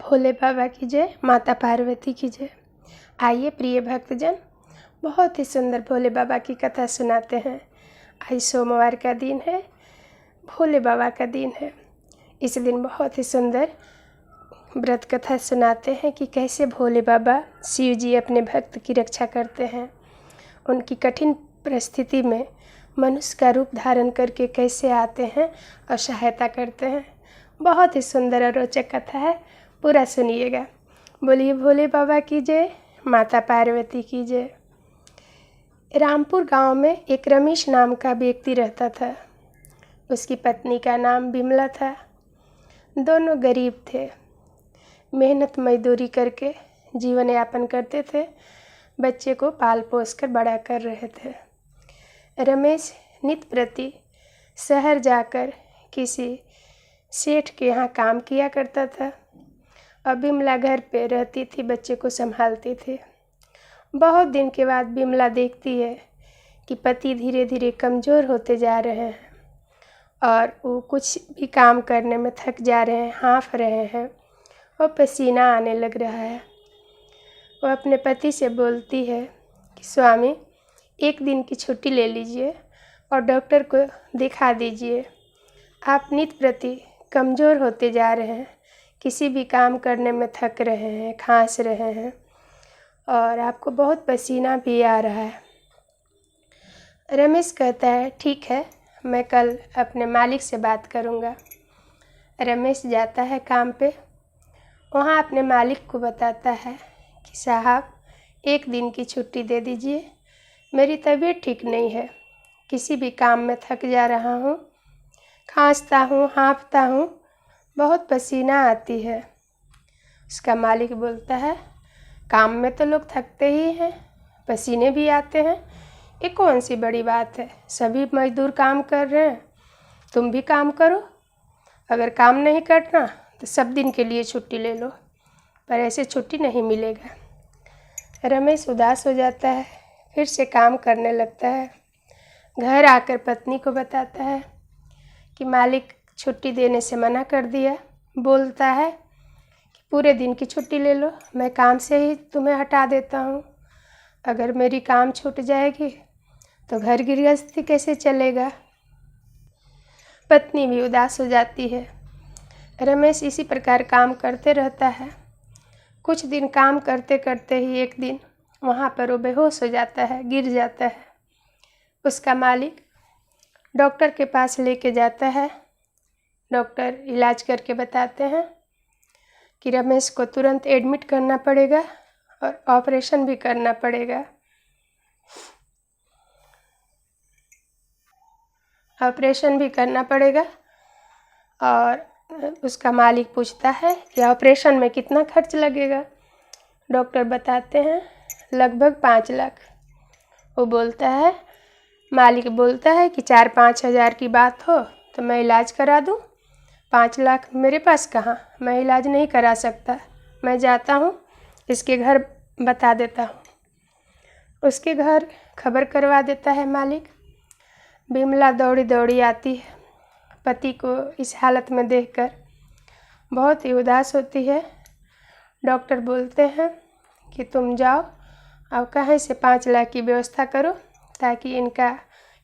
भोले बाबा की जय, माता पार्वती की जय। आइए प्रिय भक्तजन, बहुत ही सुंदर भोले बाबा की कथा सुनाते हैं। आज सोमवार का दिन है, भोले बाबा का दिन है। इस दिन बहुत ही सुंदर व्रत कथा सुनाते हैं कि कैसे भोले बाबा शिव जी अपने भक्त की रक्षा करते हैं। उनकी कठिन परिस्थिति में मनुष्य का रूप धारण करके कैसे आते हैं और सहायता करते हैं। बहुत ही सुंदर और रोचक कथा है, पूरा सुनिएगा। बोलिए भोले बाबा की जय, माता पार्वती की जय। रामपुर गांव में एक रमेश नाम का व्यक्ति रहता था। उसकी पत्नी का नाम बिमला था। दोनों गरीब थे, मेहनत मजदूरी करके जीवन यापन करते थे। बच्चे को पाल पोस कर बड़ा कर रहे थे। रमेश नित्य प्रति शहर जाकर किसी सेठ के यहाँ काम किया करता था और बिमला घर पे रहती थी, बच्चे को संभालती थी। बहुत दिन के बाद बिमला देखती है कि पति धीरे धीरे कमज़ोर होते जा रहे हैं और वो कुछ भी काम करने में थक जा रहे हैं, हाँफ रहे हैं और पसीना आने लग रहा है। वो अपने पति से बोलती है कि स्वामी, एक दिन की छुट्टी ले लीजिए और डॉक्टर को दिखा दीजिए। आप नित्य प्रति कमज़ोर होते जा रहे हैं, किसी भी काम करने में थक रहे हैं, खांस रहे हैं और आपको बहुत पसीना भी आ रहा है। रमेश कहता है ठीक है, मैं कल अपने मालिक से बात करूँगा। रमेश जाता है काम पे। वहाँ अपने मालिक को बताता है कि साहब, एक दिन की छुट्टी दे दीजिए, मेरी तबीयत ठीक नहीं है, किसी भी काम में थक जा रहा हूँ, खांसता हूँ, हाँफता हूँ, बहुत पसीना आती है। उसका मालिक बोलता है काम में तो लोग थकते ही हैं, पसीने भी आते हैं, ये कौन सी बड़ी बात है, सभी मजदूर काम कर रहे हैं, तुम भी काम करो। अगर काम नहीं करना तो सब दिन के लिए छुट्टी ले लो, पर ऐसे छुट्टी नहीं मिलेगा। रमेश उदास हो जाता है, फिर से काम करने लगता है। घर आकर पत्नी को बताता है कि मालिक छुट्टी देने से मना कर दिया, बोलता है कि पूरे दिन की छुट्टी ले लो, मैं काम से ही तुम्हें हटा देता हूँ। अगर मेरी काम छूट जाएगी तो घर गृहस्थी कैसे चलेगा। पत्नी भी उदास हो जाती है। रमेश इसी प्रकार काम करते रहता है। कुछ दिन काम करते करते ही एक दिन वहाँ पर वो बेहोश हो जाता है, गिर जाता है। उसका मालिक डॉक्टर के पास लेके जाता है। डॉक्टर इलाज करके बताते हैं कि रमेश को तुरंत एडमिट करना पड़ेगा और ऑपरेशन भी करना पड़ेगा। ऑपरेशन भी करना पड़ेगा और उसका मालिक पूछता है कि ऑपरेशन में कितना खर्च लगेगा। डॉक्टर बताते हैं लगभग 5 लाख। वो बोलता है, मालिक बोलता है कि 4-5 हज़ार की बात हो तो मैं इलाज करा दूँ, 5 लाख मेरे पास कहाँ, मैं इलाज नहीं करा सकता, मैं जाता हूँ, इसके घर बता देता हूँ। उसके घर खबर करवा देता है मालिक। बिमला दौड़ी दौड़ी आती है। पति को इस हालत में देखकर बहुत ही उदास होती है। डॉक्टर बोलते हैं कि तुम जाओ और कहीं से 5 लाख की व्यवस्था करो ताकि इनका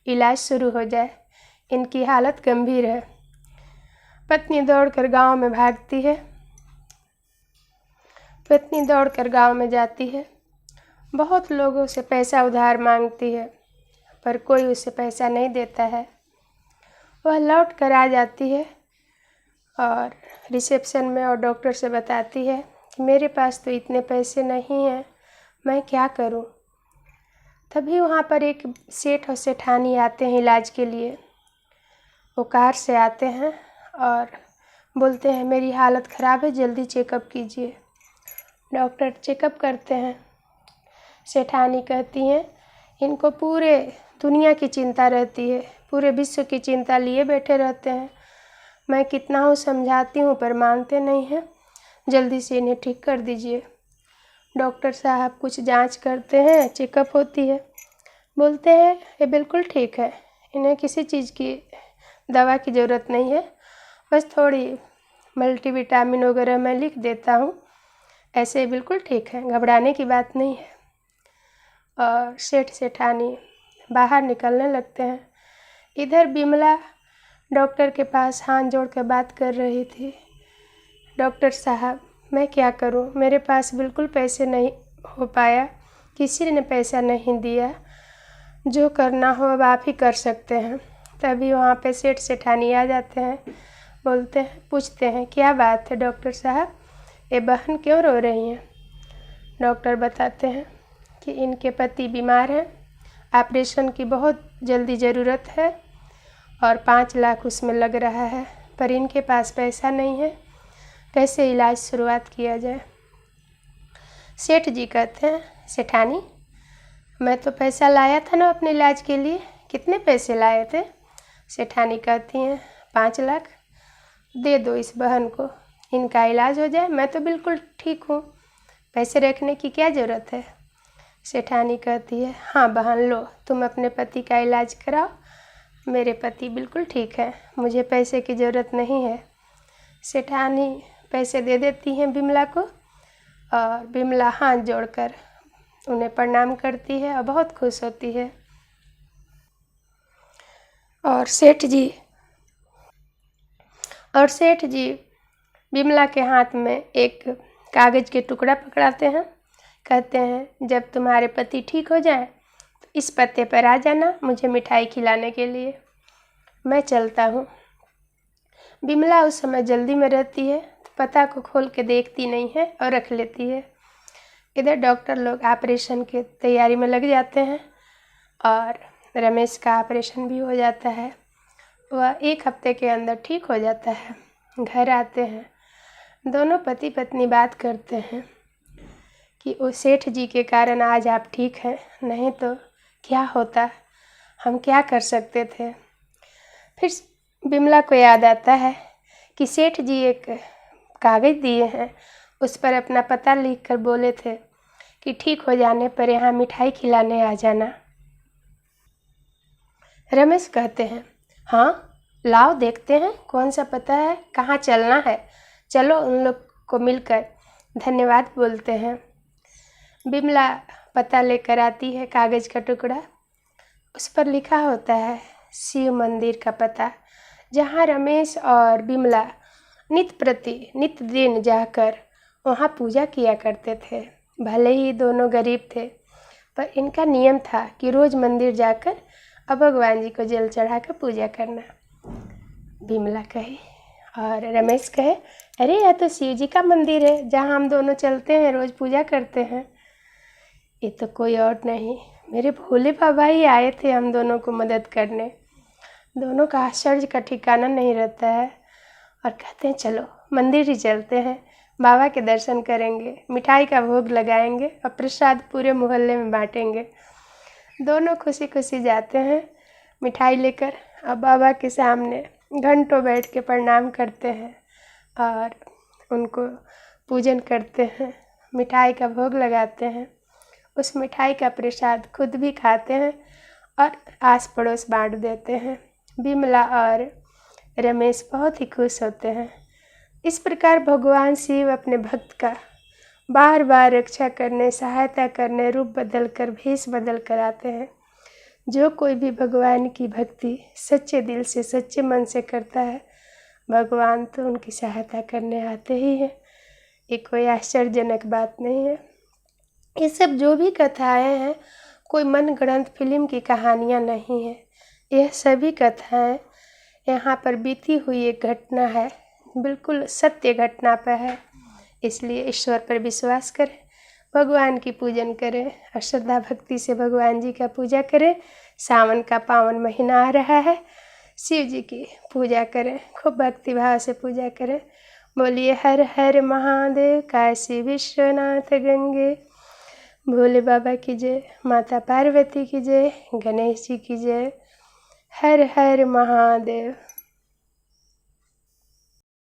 इलाज शुरू हो जाए, इनकी हालत गंभीर है। पत्नी दौड़कर गांव में भागती है। पत्नी दौड़कर गांव में जाती है। बहुत लोगों से पैसा उधार मांगती है, पर कोई उसे पैसा नहीं देता है। वह लौट कर आ जाती है और रिसेप्शन में और डॉक्टर से बताती है कि मेरे पास तो इतने पैसे नहीं हैं, मैं क्या करूं। तभी वहाँ पर एक सेठ और सेठानी आते हैं इलाज के लिए। वो कार से आते हैं और बोलते हैं मेरी हालत ख़राब है, जल्दी चेकअप कीजिए। डॉक्टर चेकअप करते हैं। सेठानी कहती हैं इनको पूरे दुनिया की चिंता रहती है, पूरे विश्व की चिंता लिए बैठे रहते हैं, मैं कितना हूँ समझाती हूँ पर मानते नहीं हैं, जल्दी से इन्हें ठीक कर दीजिए। डॉक्टर साहब कुछ जांच करते हैं, चेकअप होती है, बोलते हैं ये बिल्कुल ठीक है, इन्हें किसी चीज़ की दवा की ज़रूरत नहीं है, बस थोड़ी मल्टीविटामिन वगैरह मैं लिख देता हूँ। ऐसे बिल्कुल ठीक है, घबराने की बात नहीं है। और सेठ सेठानी बाहर निकलने लगते हैं। इधर बिमला डॉक्टर के पास हाथ जोड़ कर बात कर रही थी। डॉक्टर साहब, मैं क्या करूं? मेरे पास बिल्कुल पैसे नहीं हो पाया, किसी ने पैसा नहीं दिया। जो करना हो अब आप ही कर सकते हैं। तभी वहाँ पे सेठ सेठानी आ जाते हैं, बोलते हैं, पूछते हैं क्या बात है डॉक्टर साहब, ये बहन क्यों रो रही हैं? डॉक्टर बताते हैं कि इनके पति बीमार हैं, ऑपरेशन की बहुत जल्दी ज़रूरत है और 5 लाख उसमें लग रहा है, पर इनके पास पैसा नहीं है, कैसे इलाज शुरुआत किया जाए? सेठ जी कहते हैं, सेठानी मैं तो पैसा लाया था ना अपने इलाज के लिए, कितने पैसे लाए थे? सेठानी कहती हैं 5 लाख, दे दो इस बहन को, इनका इलाज हो जाए, मैं तो बिल्कुल ठीक हूँ, पैसे रखने की क्या ज़रूरत है? सेठानी कहती है, हाँ बहन लो, तुम अपने पति का इलाज कराओ, मेरे पति बिल्कुल ठीक है, मुझे पैसे की ज़रूरत नहीं है। सेठानी पैसे दे देती हैं बिमला को और बिमला हाथ जोड़कर उन्हें प्रणाम करती है और बहुत खुश होती है। और सेठ जी बिमला के हाथ में एक कागज़ के टुकड़ा पकड़ाते हैं, कहते हैं जब तुम्हारे पति ठीक हो जाए तो इस पते पर आ जाना मुझे मिठाई खिलाने के लिए, मैं चलता हूँ। बिमला उस समय जल्दी में रहती है तो पता को खोल के देखती नहीं है और रख लेती है। इधर डॉक्टर लोग ऑपरेशन की तैयारी में लग जाते हैं और रमेश का ऑपरेशन भी हो जाता है। वह 1 हफ्ते के अंदर ठीक हो जाता है। घर आते हैं, दोनों पति पत्नी बात करते हैं कि वो सेठ जी के कारण आज आप ठीक हैं, नहीं तो क्या होता, हम क्या कर सकते थे। फिर बिमला को याद आता है कि सेठ जी एक कागज़ दिए हैं, उस पर अपना पता लिख कर बोले थे कि ठीक हो जाने पर यहाँ मिठाई खिलाने आ जाना। रमेश कहते हैं, हाँ लाओ देखते हैं कौन सा पता है, कहाँ चलना है, चलो उन लोग को मिलकर धन्यवाद बोलते हैं। बिमला पता लेकर आती है, कागज़ का टुकड़ा, उस पर लिखा होता है शिव मंदिर का पता, जहाँ रमेश और बिमला नित्य दिन जाकर वहाँ पूजा किया करते थे। भले ही दोनों गरीब थे, पर इनका नियम था कि रोज़ मंदिर जाकर और भगवान जी को जल चढ़ाकर पूजा करना। बिमला कहे और रमेश कहे, अरे यह तो शिव जी का मंदिर है, जहाँ हम दोनों चलते हैं, रोज़ पूजा करते हैं। ये तो कोई और नहीं, मेरे भोले बाबा ही आए थे हम दोनों को मदद करने। दोनों का आश्चर्य का ठिकाना नहीं रहता है और कहते हैं चलो मंदिर ही चलते हैं, बाबा के दर्शन करेंगे, मिठाई का भोग लगाएंगे और प्रसाद पूरे मोहल्ले में बांटेंगे। दोनों खुशी खुशी जाते हैं मिठाई लेकर और बाबा के सामने घंटों बैठ के प्रणाम करते हैं और उनको पूजन करते हैं, मिठाई का भोग लगाते हैं। उस मिठाई का प्रसाद खुद भी खाते हैं और आस पड़ोस बांट देते हैं। बिमला और रमेश बहुत ही खुश होते हैं। इस प्रकार भगवान शिव अपने भक्त का बार बार रक्षा करने, सहायता करने, रूप बदल कर, भेष बदल कर आते हैं। जो कोई भी भगवान की भक्ति सच्चे दिल से, सच्चे मन से करता है, भगवान तो उनकी सहायता करने आते ही हैं। ये कोई आश्चर्यजनक बात नहीं है। ये सब जो भी कथाएं हैं, कोई मनगढ़ंत फिल्म की कहानियाँ नहीं है। यह सभी कथाएं यहाँ पर बीती हुई एक घटना है, बिल्कुल सत्य घटना पर है। इसलिए ईश्वर पर विश्वास करें, भगवान की पूजन करें और श्रद्धा भक्ति से भगवान जी का पूजा करें। सावन का पावन महीना आ रहा है, शिव जी की पूजा करें, खूब भक्ति भाव से पूजा करें। बोलिए हर हर महादेव, काशी विश्वनाथ गंगे, भोले बाबा की जय, माता पार्वती की जय, गणेश जी की जय, हर हर महादेव।